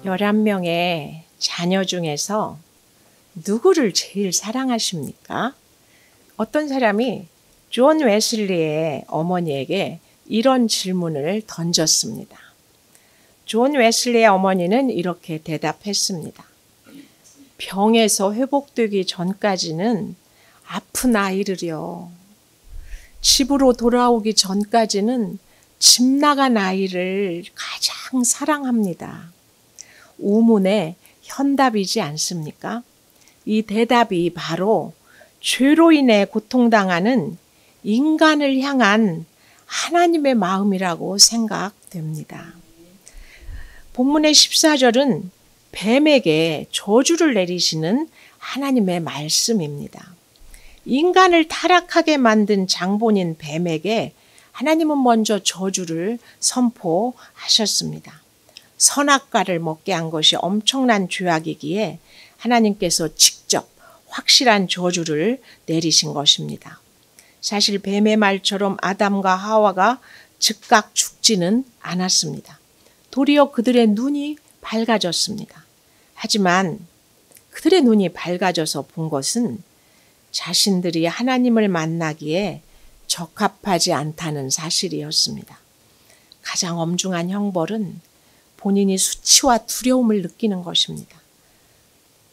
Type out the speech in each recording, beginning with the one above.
11명의 자녀 중에서 누구를 제일 사랑하십니까? 어떤 사람이 존 웨슬리의 어머니에게 이런 질문을 던졌습니다. 존 웨슬리의 어머니는 이렇게 대답했습니다. 병에서 회복되기 전까지는 아픈 아이를요. 집으로 돌아오기 전까지는 집 나간 아이를 가장 사랑합니다. 우문의 현답이지 않습니까? 이 대답이 바로 죄로 인해 고통당하는 인간을 향한 하나님의 마음이라고 생각됩니다. 본문의 14절은 뱀에게 저주를 내리시는 하나님의 말씀입니다. 인간을 타락하게 만든 장본인 뱀에게 하나님은 먼저 저주를 선포하셨습니다. 선악과를 먹게 한 것이 엄청난 죄악이기에 하나님께서 직접 확실한 저주를 내리신 것입니다. 사실 뱀의 말처럼 아담과 하와가 즉각 죽지는 않았습니다. 도리어 그들의 눈이 밝아졌습니다. 하지만 그들의 눈이 밝아져서 본 것은 자신들이 하나님을 만나기에 적합하지 않다는 사실이었습니다. 가장 엄중한 형벌은 본인이 수치와 두려움을 느끼는 것입니다.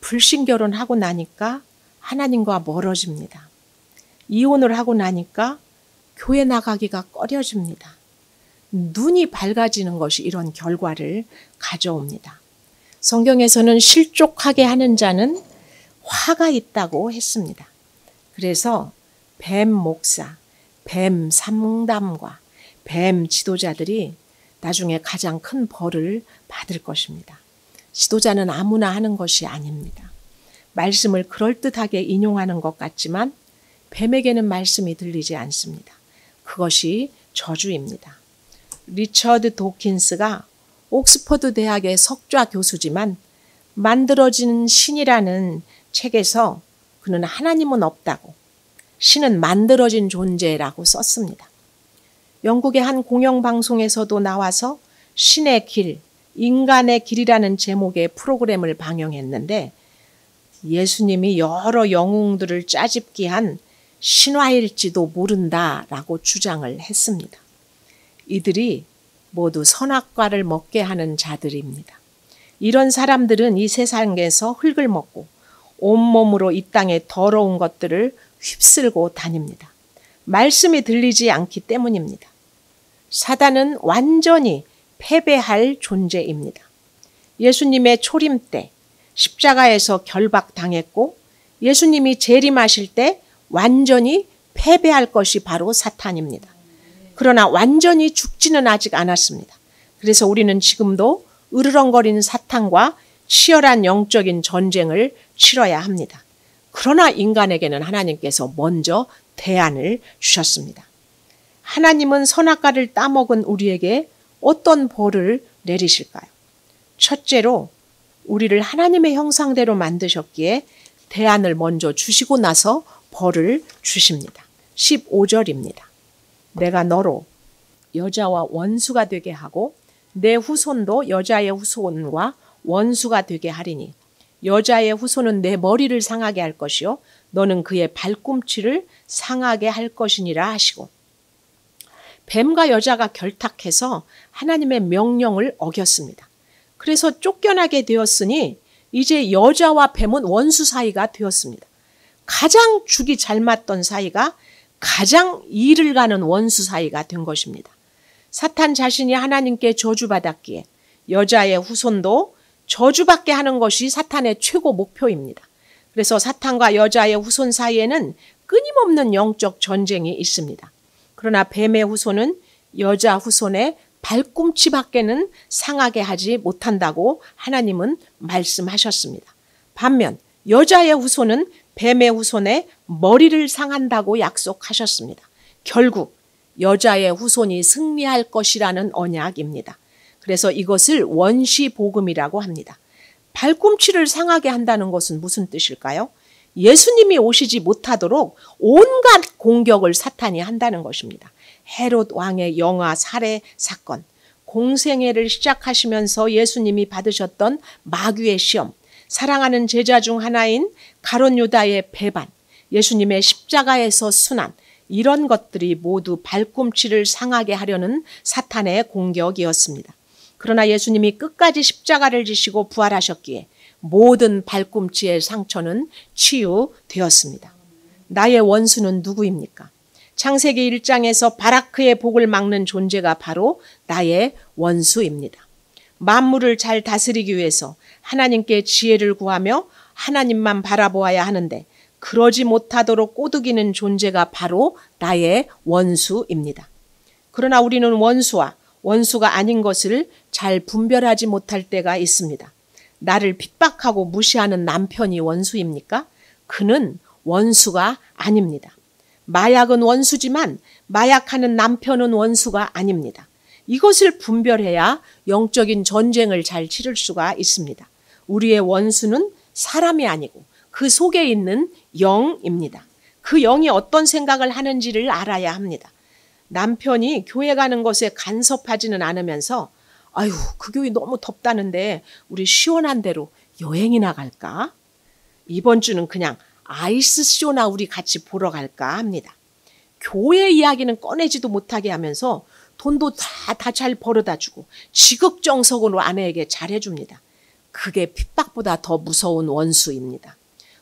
불신결혼하고 나니까 하나님과 멀어집니다. 이혼을 하고 나니까 교회 나가기가 꺼려집니다. 눈이 밝아지는 것이 이런 결과를 가져옵니다. 성경에서는 실족하게 하는 자는 화가 있다고 했습니다. 그래서 뱀 목사, 뱀 상담과 뱀 지도자들이 나중에 가장 큰 벌을 받을 것입니다. 지도자는 아무나 하는 것이 아닙니다. 말씀을 그럴듯하게 인용하는 것 같지만 뱀에게는 말씀이 들리지 않습니다. 그것이 저주입니다. 리처드 도킨스가 옥스퍼드 대학의 석좌 교수지만 만들어진 신이라는 책에서 그는 하나님은 없다고, 신은 만들어진 존재라고 썼습니다. 영국의 한 공영방송에서도 나와서 신의 길, 인간의 길이라는 제목의 프로그램을 방영했는데 예수님이 여러 영웅들을 짜집기한 신화일지도 모른다라고 주장을 했습니다. 이들이 모두 선악과를 먹게 하는 자들입니다. 이런 사람들은 이 세상에서 흙을 먹고 온몸으로 이 땅의 더러운 것들을 휩쓸고 다닙니다. 말씀이 들리지 않기 때문입니다. 사단은 완전히 패배할 존재입니다. 예수님의 초림 때 십자가에서 결박당했고 예수님이 재림하실 때 완전히 패배할 것이 바로 사탄입니다. 그러나 완전히 죽지는 아직 않았습니다. 그래서 우리는 지금도 으르렁거리는 사탄과 치열한 영적인 전쟁을 치러야 합니다. 그러나 인간에게는 하나님께서 먼저 대안을 주셨습니다. 하나님은 선악과를 따먹은 우리에게 어떤 벌을 내리실까요? 첫째로 우리를 하나님의 형상대로 만드셨기에 대안을 먼저 주시고 나서 벌을 주십니다. 15절입니다. 내가 너로 여자와 원수가 되게 하고 내 후손도 여자의 후손과 원수가 되게 하리니 여자의 후손은 내 머리를 상하게 할 것이요 너는 그의 발꿈치를 상하게 할 것이니라 하시고, 뱀과 여자가 결탁해서 하나님의 명령을 어겼습니다. 그래서 쫓겨나게 되었으니 이제 여자와 뱀은 원수 사이가 되었습니다. 가장 죽이 잘 맞던 사이가 가장 이를 가는 원수 사이가 된 것입니다. 사탄 자신이 하나님께 저주받았기에 여자의 후손도 저주받게 하는 것이 사탄의 최고 목표입니다. 그래서 사탄과 여자의 후손 사이에는 끊임없는 영적 전쟁이 있습니다. 그러나 뱀의 후손은 여자 후손의 발꿈치밖에는 상하게 하지 못한다고 하나님은 말씀하셨습니다. 반면 여자의 후손은 뱀의 후손의 머리를 상한다고 약속하셨습니다. 결국 여자의 후손이 승리할 것이라는 언약입니다. 그래서 이것을 원시복음이라고 합니다. 발꿈치를 상하게 한다는 것은 무슨 뜻일까요? 예수님이 오시지 못하도록 온갖 공격을 사탄이 한다는 것입니다. 헤롯 왕의 영아 살해 사건, 공생애를 시작하시면서 예수님이 받으셨던 마귀의 시험, 사랑하는 제자 중 하나인 가룟 유다의 배반, 예수님의 십자가에서 순환, 이런 것들이 모두 발꿈치를 상하게 하려는 사탄의 공격이었습니다. 그러나 예수님이 끝까지 십자가를 지시고 부활하셨기에 모든 발꿈치의 상처는 치유되었습니다. 나의 원수는 누구입니까? 창세기 1장에서 바라크의 복을 막는 존재가 바로 나의 원수입니다. 만물을 잘 다스리기 위해서 하나님께 지혜를 구하며 하나님만 바라보아야 하는데 그러지 못하도록 꼬드기는 존재가 바로 나의 원수입니다. 그러나 우리는 원수와 원수가 아닌 것을 잘 분별하지 못할 때가 있습니다. 나를 핍박하고 무시하는 남편이 원수입니까? 그는 원수가 아닙니다. 마약은 원수지만 마약하는 남편은 원수가 아닙니다. 이것을 분별해야 영적인 전쟁을 잘 치를 수가 있습니다. 우리의 원수는 사람이 아니고 그 속에 있는 영입니다. 그 영이 어떤 생각을 하는지를 알아야 합니다. 남편이 교회 가는 것에 간섭하지는 않으면서 아유, 그 교회 너무 덥다는데 우리 시원한 데로 여행이나 갈까? 이번 주는 그냥 아이스쇼나 우리 같이 보러 갈까 합니다. 교회 이야기는 꺼내지도 못하게 하면서 돈도 다 잘 벌어다 주고 지극정석으로 아내에게 잘해줍니다. 그게 핍박보다 더 무서운 원수입니다.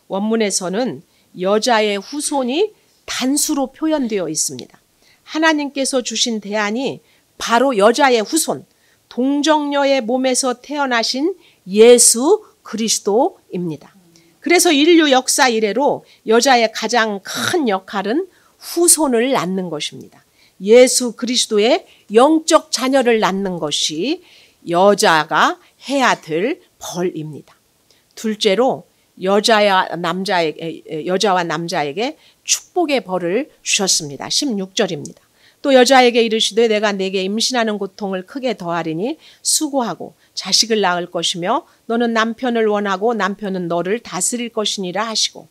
원문에서는 여자의 후손이 단수로 표현되어 있습니다. 하나님께서 주신 대안이 바로 여자의 후손, 동정녀의 몸에서 태어나신 예수 그리스도입니다. 그래서 인류 역사 이래로 여자의 가장 큰 역할은 후손을 낳는 것입니다. 예수 그리스도의 영적 자녀를 낳는 것이 여자가 해야 될 벌입니다. 둘째로 여자와 남자에게 축복의 벌을 주셨습니다. 16절입니다. 또 여자에게 이르시되 내가 네게 임신하는 고통을 크게 더하리니 수고하고 자식을 낳을 것이며 너는 남편을 원하고 남편은 너를 다스릴 것이니라 하시고,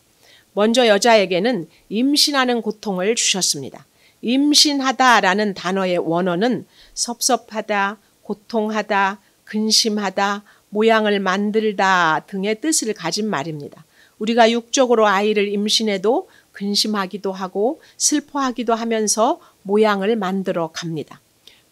먼저 여자에게는 임신하는 고통을 주셨습니다. 임신하다라는 단어의 원어는 섭섭하다, 고통하다, 근심하다, 모양을 만들다 등의 뜻을 가진 말입니다. 우리가 육적으로 아이를 임신해도 근심하기도 하고 슬퍼하기도 하면서 모양을 만들어 갑니다.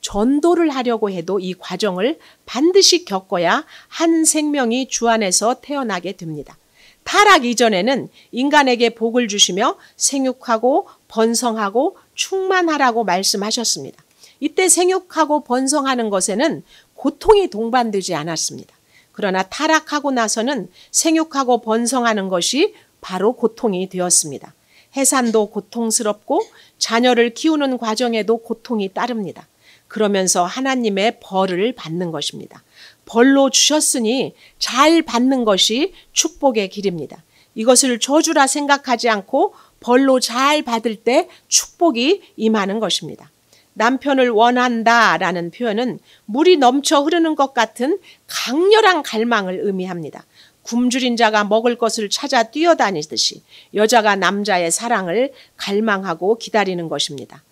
전도를 하려고 해도 이 과정을 반드시 겪어야 한 생명이 주 안에서 태어나게 됩니다. 타락 이전에는 인간에게 복을 주시며 생육하고 번성하고 충만하라고 말씀하셨습니다. 이때 생육하고 번성하는 것에는 고통이 동반되지 않았습니다. 그러나 타락하고 나서는 생육하고 번성하는 것이 바로 고통이 되었습니다. 해산도 고통스럽고 자녀를 키우는 과정에도 고통이 따릅니다. 그러면서 하나님의 벌을 받는 것입니다. 벌로 주셨으니 잘 받는 것이 축복의 길입니다. 이것을 저주라 생각하지 않고 벌로 잘 받을 때 축복이 임하는 것입니다. 남편을 원한다라는 표현은 물이 넘쳐 흐르는 것 같은 강렬한 갈망을 의미합니다. 굶주린 자가 먹을 것을 찾아 뛰어다니듯이 여자가 남자의 사랑을 갈망하고 기다리는 것입니다.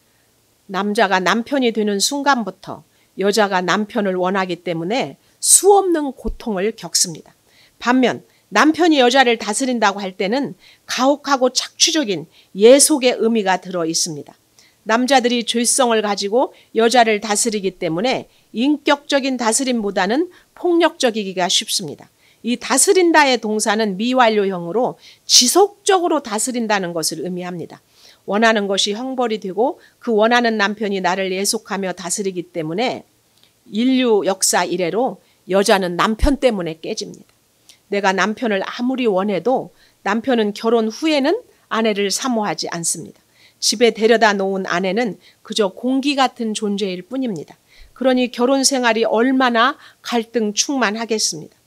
남자가 남편이 되는 순간부터 여자가 남편을 원하기 때문에 수없는 고통을 겪습니다. 반면 남편이 여자를 다스린다고 할 때는 가혹하고 착취적인 예속의 의미가 들어 있습니다. 남자들이 죄성을 가지고 여자를 다스리기 때문에 인격적인 다스림보다는 폭력적이기가 쉽습니다. 이 다스린다의 동사는 미완료형으로 지속적으로 다스린다는 것을 의미합니다. 원하는 것이 형벌이 되고 그 원하는 남편이 나를 예속하며 다스리기 때문에 인류 역사 이래로 여자는 남편 때문에 깨집니다. 내가 남편을 아무리 원해도 남편은 결혼 후에는 아내를 사모하지 않습니다. 집에 데려다 놓은 아내는 그저 공기 같은 존재일 뿐입니다. 그러니 결혼 생활이 얼마나 갈등 충만하겠습니까?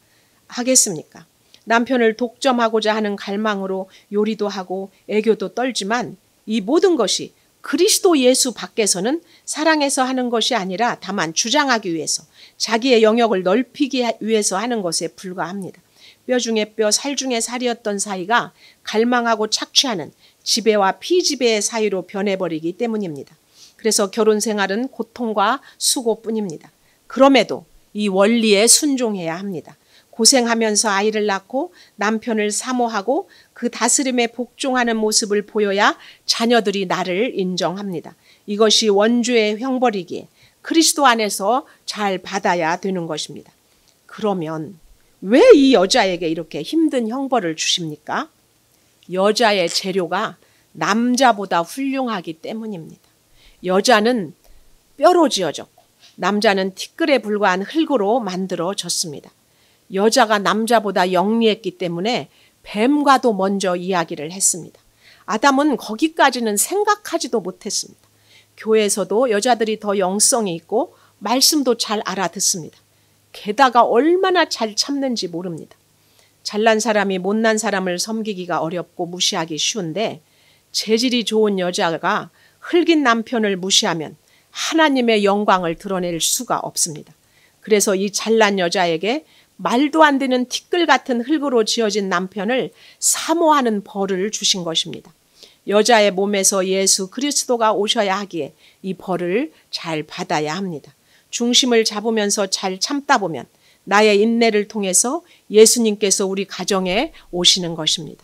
남편을 독점하고자 하는 갈망으로 요리도 하고 애교도 떨지만 이 모든 것이 그리스도 예수 밖에서는 사랑해서 하는 것이 아니라 다만 주장하기 위해서 자기의 영역을 넓히기 위해서 하는 것에 불과합니다. 뼈 중에 뼈, 살 중에 살이었던 사이가 갈망하고 착취하는 지배와 피지배의 사이로 변해버리기 때문입니다. 그래서 결혼 생활은 고통과 수고뿐입니다. 그럼에도 이 원리에 순종해야 합니다. 고생하면서 아이를 낳고 남편을 사모하고 그 다스림에 복종하는 모습을 보여야 자녀들이 나를 인정합니다. 이것이 원주의 형벌이기에 그리스도 안에서 잘 받아야 되는 것입니다. 그러면 왜 이 여자에게 이렇게 힘든 형벌을 주십니까? 여자의 재료가 남자보다 훌륭하기 때문입니다. 여자는 뼈로 지어졌고 남자는 티끌에 불과한 흙으로 만들어졌습니다. 여자가 남자보다 영리했기 때문에 뱀과도 먼저 이야기를 했습니다. 아담은 거기까지는 생각하지도 못했습니다. 교회에서도 여자들이 더 영성이 있고 말씀도 잘 알아듣습니다. 게다가 얼마나 잘 참는지 모릅니다. 잘난 사람이 못난 사람을 섬기기가 어렵고 무시하기 쉬운데 재질이 좋은 여자가 흙인 남편을 무시하면 하나님의 영광을 드러낼 수가 없습니다. 그래서 이 잘난 여자에게 말도 안 되는 티끌 같은 흙으로 지어진 남편을 사모하는 벌을 주신 것입니다. 여자의 몸에서 예수 그리스도가 오셔야 하기에 이 벌을 잘 받아야 합니다. 중심을 잡으면서 잘 참다 보면 나의 인내를 통해서 예수님께서 우리 가정에 오시는 것입니다.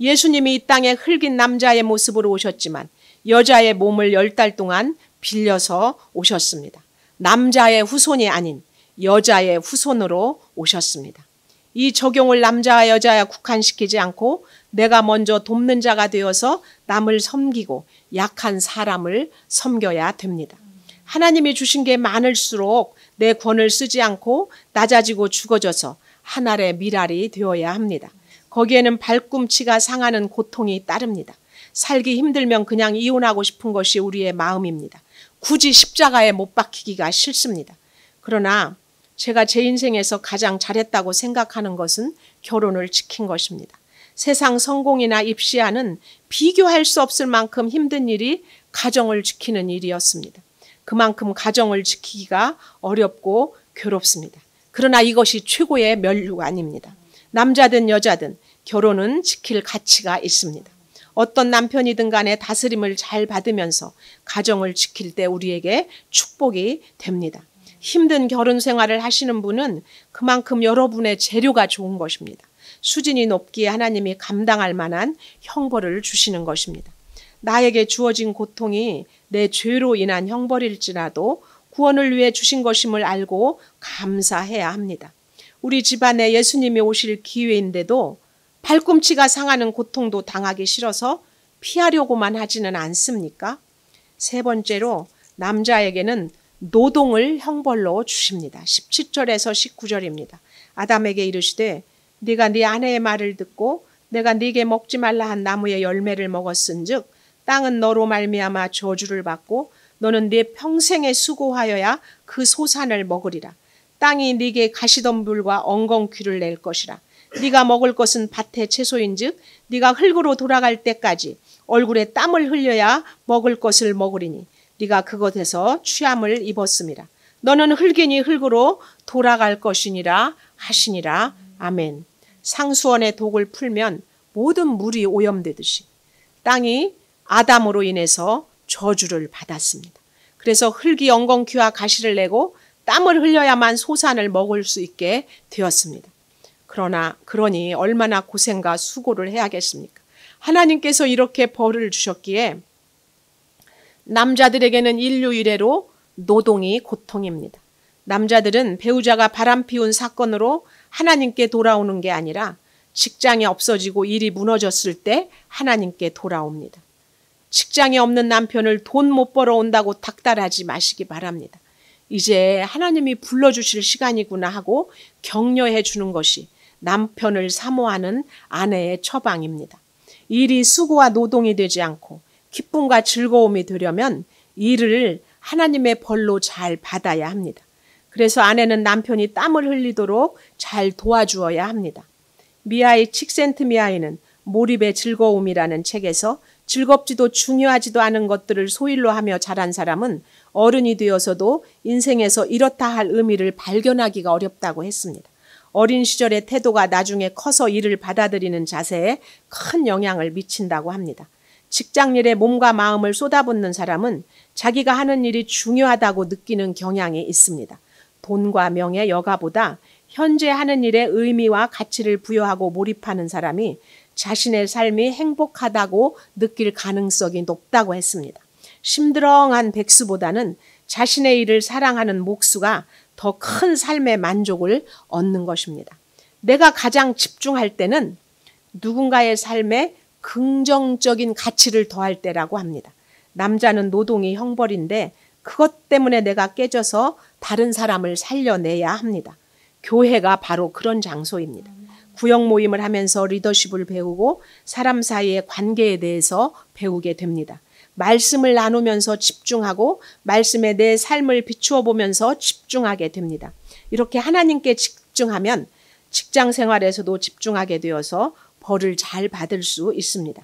예수님이 이 땅에 흙인 남자의 모습으로 오셨지만 여자의 몸을 10달 동안 빌려서 오셨습니다. 남자의 후손이 아닌 여자의 후손으로 오셨습니다. 이 적용을 남자와 여자에 국한시키지 않고 내가 먼저 돕는 자가 되어서 남을 섬기고 약한 사람을 섬겨야 됩니다. 하나님이 주신 게 많을수록 내 권을 쓰지 않고 낮아지고 죽어져서 하늘의 미랄이 되어야 합니다. 거기에는 발꿈치가 상하는 고통이 따릅니다. 살기 힘들면 그냥 이혼하고 싶은 것이 우리의 마음입니다. 굳이 십자가에 못 박히기가 싫습니다. 그러나 제가 제 인생에서 가장 잘했다고 생각하는 것은 결혼을 지킨 것입니다. 세상 성공이나 입시와는 비교할 수 없을 만큼 힘든 일이 가정을 지키는 일이었습니다. 그만큼 가정을 지키기가 어렵고 괴롭습니다. 그러나 이것이 최고의 면류관입니다. 남자든 여자든 결혼은 지킬 가치가 있습니다. 어떤 남편이든 간에 다스림을 잘 받으면서 가정을 지킬 때 우리에게 축복이 됩니다. 힘든 결혼 생활을 하시는 분은 그만큼 여러분의 재료가 좋은 것입니다. 수준이 높기에 하나님이 감당할 만한 형벌을 주시는 것입니다. 나에게 주어진 고통이 내 죄로 인한 형벌일지라도 구원을 위해 주신 것임을 알고 감사해야 합니다. 우리 집안에 예수님이 오실 기회인데도 발꿈치가 상하는 고통도 당하기 싫어서 피하려고만 하지는 않습니까? 세 번째로 남자에게는 노동을 형벌로 주십니다. 17절에서 19절입니다. 아담에게 이르시되 네가 네 아내의 말을 듣고 내가 네게 먹지 말라 한 나무의 열매를 먹었은즉 땅은 너로 말미암아 저주를 받고 너는 네 평생에 수고하여야 그 소산을 먹으리라. 땅이 네게 가시덤불과 엉겅퀴를 낼 것이라. 네가 먹을 것은 밭의 채소인즉 네가 흙으로 돌아갈 때까지 얼굴에 땀을 흘려야 먹을 것을 먹으리니 네가 그것에서 취함을 입었음이라. 너는 흙이니 흙으로 돌아갈 것이니라 하시니라. 아멘. 상수원의 독을 풀면 모든 물이 오염되듯이 땅이 아담으로 인해서 저주를 받았습니다. 그래서 흙이 엉겅퀴와 가시를 내고 땀을 흘려야만 소산을 먹을 수 있게 되었습니다. 그러니 얼마나 고생과 수고를 해야겠습니까? 하나님께서 이렇게 벌을 주셨기에 남자들에게는 인류 이래로 노동이 고통입니다. 남자들은 배우자가 바람피운 사건으로 하나님께 돌아오는 게 아니라 직장이 없어지고 일이 무너졌을 때 하나님께 돌아옵니다. 직장이 없는 남편을 돈 못 벌어온다고 닥달하지 마시기 바랍니다. 이제 하나님이 불러주실 시간이구나 하고 격려해 주는 것이 남편을 사모하는 아내의 처방입니다. 일이 수고와 노동이 되지 않고 기쁨과 즐거움이 되려면 일을 하나님의 벌로 잘 받아야 합니다. 그래서 아내는 남편이 땀을 흘리도록 잘 도와주어야 합니다. 미하이 칙센트미하이는 몰입의 즐거움이라는 책에서 즐겁지도 중요하지도 않은 것들을 소일로 하며 자란 사람은 어른이 되어서도 인생에서 이렇다 할 의미를 발견하기가 어렵다고 했습니다. 어린 시절의 태도가 나중에 커서 일을 받아들이는 자세에 큰 영향을 미친다고 합니다. 직장일에 몸과 마음을 쏟아붓는 사람은 자기가 하는 일이 중요하다고 느끼는 경향이 있습니다. 돈과 명예, 여가보다 현재 하는 일에 의미와 가치를 부여하고 몰입하는 사람이 자신의 삶이 행복하다고 느낄 가능성이 높다고 했습니다. 심드렁한 백수보다는 자신의 일을 사랑하는 목수가 더 큰 삶의 만족을 얻는 것입니다. 내가 가장 집중할 때는 누군가의 삶에 긍정적인 가치를 더할 때라고 합니다. 남자는 노동이 형벌인데 그것 때문에 내가 깨져서 다른 사람을 살려내야 합니다. 교회가 바로 그런 장소입니다. 구역 모임을 하면서 리더십을 배우고 사람 사이의 관계에 대해서 배우게 됩니다. 말씀을 나누면서 집중하고 말씀에 내 삶을 비추어 보면서 집중하게 됩니다. 이렇게 하나님께 집중하면 직장 생활에서도 집중하게 되어서 벌을 잘 받을 수 있습니다.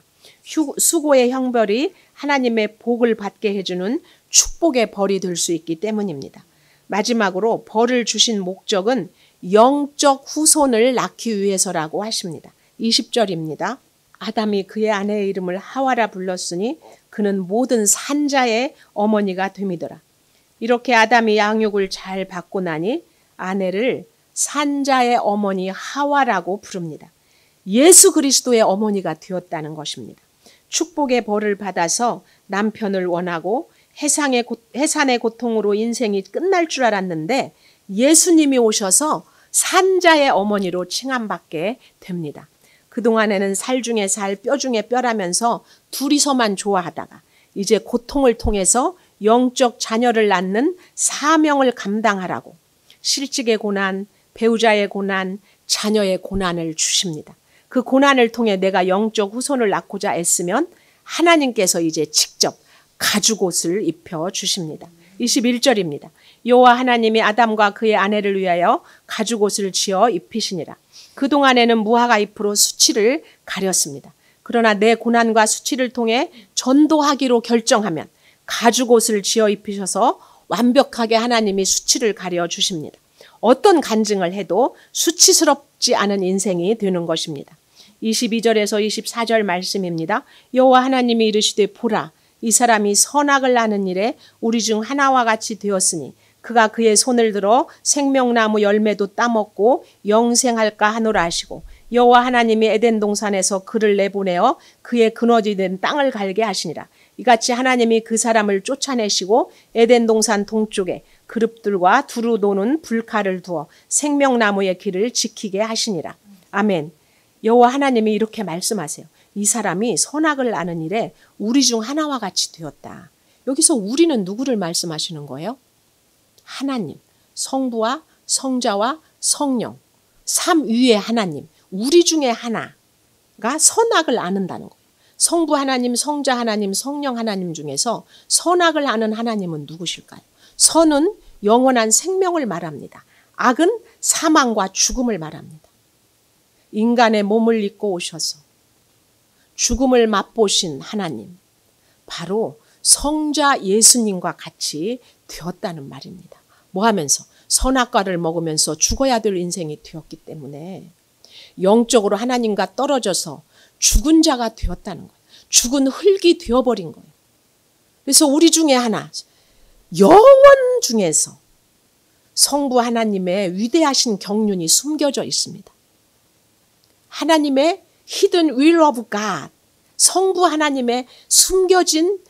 수고의 형벌이 하나님의 복을 받게 해주는 축복의 벌이 될 수 있기 때문입니다. 마지막으로 벌을 주신 목적은 영적 후손을 낳기 위해서라고 하십니다. 20절입니다. 아담이 그의 아내의 이름을 하와라 불렀으니 그는 모든 산자의 어머니가 됨이더라. 이렇게 아담이 양육을 잘 받고 나니 아내를 산자의 어머니 하와라고 부릅니다. 예수 그리스도의 어머니가 되었다는 것입니다. 축복의 벌을 받아서 남편을 원하고 해산의 고통으로 인생이 끝날 줄 알았는데 예수님이 오셔서 산자의 어머니로 칭함받게 됩니다. 그동안에는 살 중에 살, 뼈 중에 뼈라면서 둘이서만 좋아하다가 이제 고통을 통해서 영적 자녀를 낳는 사명을 감당하라고 실직의 고난, 배우자의 고난, 자녀의 고난을 주십니다. 그 고난을 통해 내가 영적 후손을 낳고자 애쓰면 하나님께서 이제 직접 가죽옷을 입혀 주십니다. 21절입니다. 여호와 하나님이 아담과 그의 아내를 위하여 가죽옷을 지어 입히시니라. 그동안에는 무화과 잎으로 수치를 가렸습니다. 그러나 내 고난과 수치를 통해 전도하기로 결정하면 가죽옷을 지어 입히셔서 완벽하게 하나님이 수치를 가려 주십니다. 어떤 간증을 해도 수치스럽지 않은 인생이 되는 것입니다. 22절에서 24절 말씀입니다. 여호와 하나님이 이르시되 보라 이 사람이 선악을 나는 일에 우리 중 하나와 같이 되었으니 그가 그의 손을 들어 생명나무 열매도 따먹고 영생할까 하노라 하시고 여호와 하나님이 에덴 동산에서 그를 내보내어 그의 근원이 된 땅을 갈게 하시니라. 이같이 하나님이 그 사람을 쫓아내시고 에덴 동산 동쪽에 그룹들과 두루 노는 불칼을 두어 생명나무의 길을 지키게 하시니라. 아멘. 여호와 하나님이 이렇게 말씀하세요. 이 사람이 선악을 아는 일에 우리 중 하나와 같이 되었다. 여기서 우리는 누구를 말씀하시는 거예요? 하나님, 성부와 성자와 성령, 삼위의 하나님, 우리 중에 하나가 선악을 아는다는 거예요. 성부 하나님, 성자 하나님, 성령 하나님 중에서 선악을 아는 하나님은 누구실까요? 선은 영원한 생명을 말합니다. 악은 사망과 죽음을 말합니다. 인간의 몸을 입고 오셔서 죽음을 맛보신 하나님, 바로 성자 예수님과 같이 되었다는 말입니다. 뭐 하면서? 선악과를 먹으면서 죽어야 될 인생이 되었기 때문에 영적으로 하나님과 떨어져서 죽은 자가 되었다는 거예요. 죽은 흙이 되어버린 거예요. 그래서 우리 중에 하나, 영원 중에서 성부 하나님의 위대하신 경륜이 숨겨져 있습니다. 하나님의 hidden will of God, 성부 하나님의 숨겨진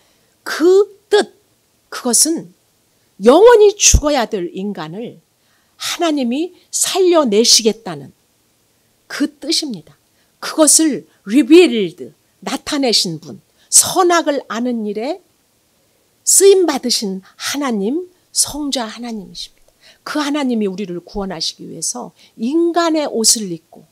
그 뜻, 그것은 영원히 죽어야 될 인간을 하나님이 살려내시겠다는 그 뜻입니다. 그것을 revealed, 나타내신 분, 선악을 아는 일에 쓰임받으신 하나님, 성자 하나님이십니다. 그 하나님이 우리를 구원하시기 위해서 인간의 옷을 입고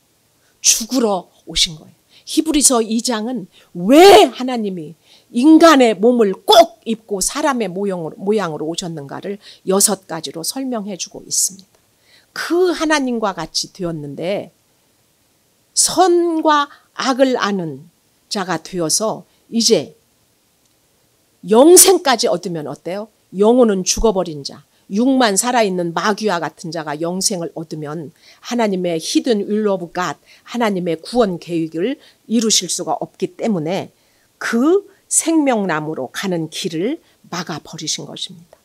죽으러 오신 거예요. 히브리서 2장은 왜 하나님이 인간의 몸을 꼭 입고 사람의 모양으로 오셨는가를 6가지로 설명해 주고 있습니다. 그 하나님과 같이 되었는데 선과 악을 아는 자가 되어서 이제 영생까지 얻으면 어때요? 영혼은 죽어버린 자, 육만 살아있는 마귀와 같은 자가 영생을 얻으면 하나님의 hidden will of God, 하나님의 구원 계획을 이루실 수가 없기 때문에 그 생명나무로 가는 길을 막아버리신 것입니다.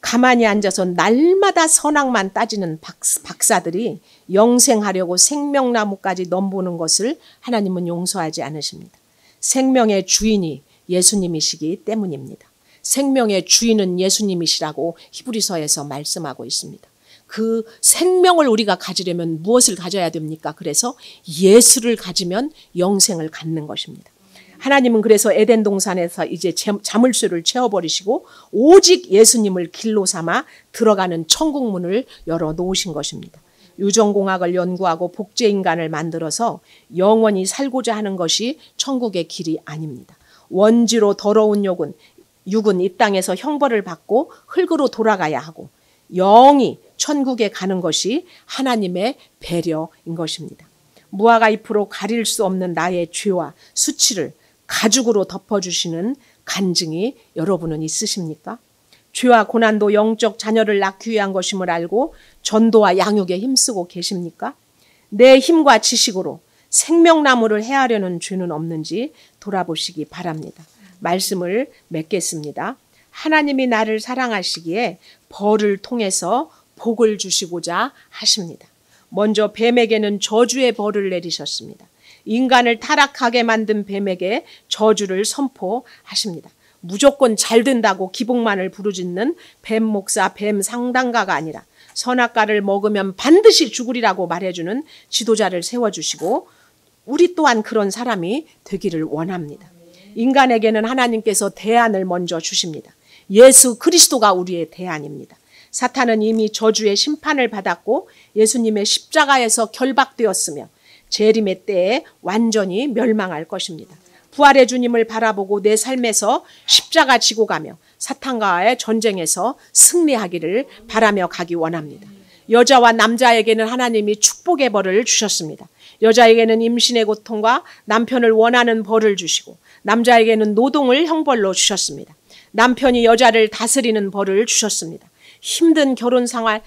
가만히 앉아서 날마다 선악만 따지는 박사들이 영생하려고 생명나무까지 넘보는 것을 하나님은 용서하지 않으십니다. 생명의 주인이 예수님이시기 때문입니다. 생명의 주인은 예수님이시라고 히브리서에서 말씀하고 있습니다. 그 생명을 우리가 가지려면 무엇을 가져야 됩니까? 그래서 예수를 가지면 영생을 갖는 것입니다. 하나님은 그래서 에덴 동산에서 이제 자물쇠를 채워버리시고 오직 예수님을 길로 삼아 들어가는 천국문을 열어놓으신 것입니다. 유전공학을 연구하고 복제인간을 만들어서 영원히 살고자 하는 것이 천국의 길이 아닙니다. 원지로 더러운 육은 이 땅에서 형벌을 받고 흙으로 돌아가야 하고 영이 천국에 가는 것이 하나님의 배려인 것입니다. 무화과 잎으로 가릴 수 없는 나의 죄와 수치를 가죽으로 덮어주시는 간증이 여러분은 있으십니까? 죄와 고난도 영적 자녀를 낳기 위한 것임을 알고 전도와 양육에 힘쓰고 계십니까? 내 힘과 지식으로 생명나무를 해하려는 죄는 없는지 돌아보시기 바랍니다. 말씀을 맺겠습니다. 하나님이 나를 사랑하시기에 벌을 통해서 복을 주시고자 하십니다. 먼저 뱀에게는 저주의 벌을 내리셨습니다. 인간을 타락하게 만든 뱀에게 저주를 선포하십니다. 무조건 잘 된다고 기복만을 부르짖는 뱀 목사, 뱀 상담가가 아니라 선악과를 먹으면 반드시 죽으리라고 말해주는 지도자를 세워주시고 우리 또한 그런 사람이 되기를 원합니다. 인간에게는 하나님께서 대안을 먼저 주십니다. 예수 그리스도가 우리의 대안입니다. 사탄은 이미 저주의 심판을 받았고 예수님의 십자가에서 결박되었으며 재림의 때에 완전히 멸망할 것입니다. 부활의 주님을 바라보고 내 삶에서 십자가 지고 가며 사탄과의 전쟁에서 승리하기를 바라며 가기 원합니다. 여자와 남자에게는 하나님이 축복의 벌을 주셨습니다. 여자에게는 임신의 고통과 남편을 원하는 벌을 주시고 남자에게는 노동을 형벌로 주셨습니다. 남편이 여자를 다스리는 벌을 주셨습니다. 힘든 결혼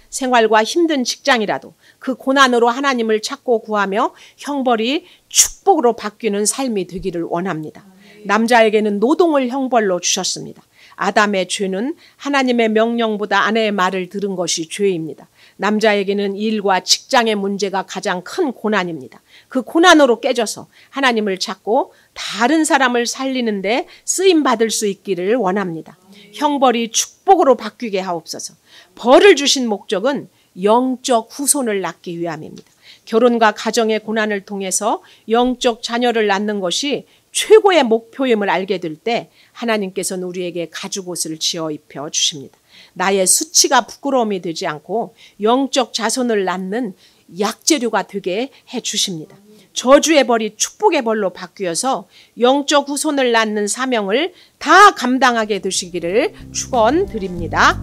생활과 힘든 직장이라도 그 고난으로 하나님을 찾고 구하며 형벌이 축복으로 바뀌는 삶이 되기를 원합니다. 남자에게는 노동을 형벌로 주셨습니다. 아담의 죄는 하나님의 명령보다 아내의 말을 들은 것이 죄입니다. 남자에게는 일과 직장의 문제가 가장 큰 고난입니다. 그 고난으로 깨져서 하나님을 찾고 다른 사람을 살리는데 쓰임받을 수 있기를 원합니다. 형벌이 축복으로 바뀌게 하옵소서. 벌을 주신 목적은 영적 후손을 낳기 위함입니다. 결혼과 가정의 고난을 통해서 영적 자녀를 낳는 것이 최고의 목표임을 알게 될 때 하나님께서는 우리에게 가죽옷을 지어 입혀 주십니다. 나의 수치가 부끄러움이 되지 않고 영적 자손을 낳는 약재료가 되게 해 주십니다. 저주의 벌이 축복의 벌로 바뀌어서 영적 후손을 낳는 사명을 다 감당하게 되시기를 축원드립니다.